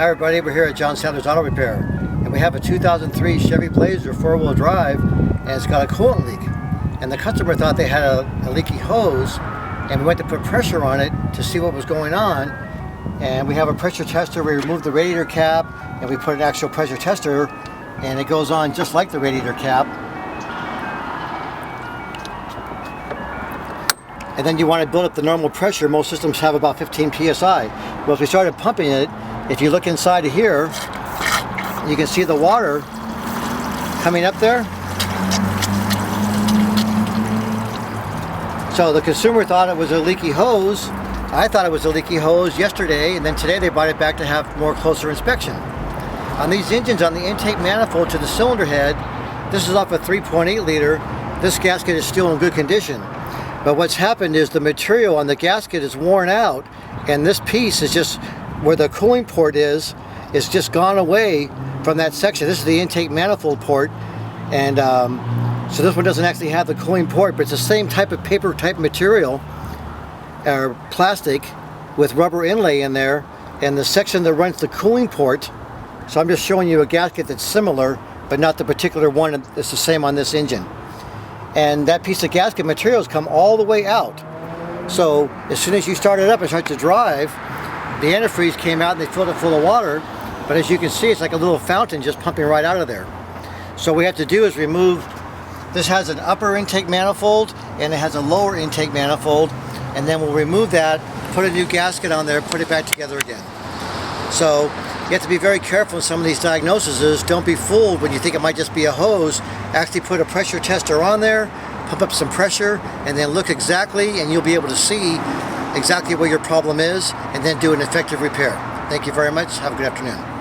Hi everybody, we're here at John Sanders Auto Repair, and we have a 2003 Chevy Blazer 4-wheel drive, and it's got a coolant leak. And the customer thought they had a leaky hose, and we went to put pressure on it to see what was going on. And we have a pressure tester. We removed the radiator cap, and we put an actual pressure tester, and it goes on just like the radiator cap. And then you want to build up the normal pressure. Most systems have about 15 psi. Well, as we started pumping it, if you look inside of here, you can see the water coming up there. So the consumer thought it was a leaky hose. I thought it was a leaky hose yesterday, and then today they brought it back to have more closer inspection. On these engines, on the intake manifold to the cylinder head, this is off a 3.8 liter. This gasket is still in good condition. But what's happened is the material on the gasket is worn out, and this piece is just where the cooling port is just gone away from that section. This is the intake manifold port, and so this one doesn't actually have the cooling port, but it's the same type of paper type material or plastic with rubber inlay in there, and the section that runs the cooling port. So I'm just showing you a gasket that's similar, but not the particular one that's the same on this engine. And that piece of gasket material has come all the way out. So as soon as you start it up and start to drive, the antifreeze came out and they filled it full of water. But as you can see, it's like a little fountain just pumping right out of there. So what we have to do is remove, this has an upper intake manifold and it has a lower intake manifold. And then we'll remove that, put a new gasket on there, put it back together again. So you have to be very careful in some of these diagnoses. Don't be fooled when you think it might just be a hose. Actually put a pressure tester on there, pump up some pressure, and then look exactly, and you'll be able to see exactly where your problem is, and then do an effective repair. Thank you very much. Have a good afternoon.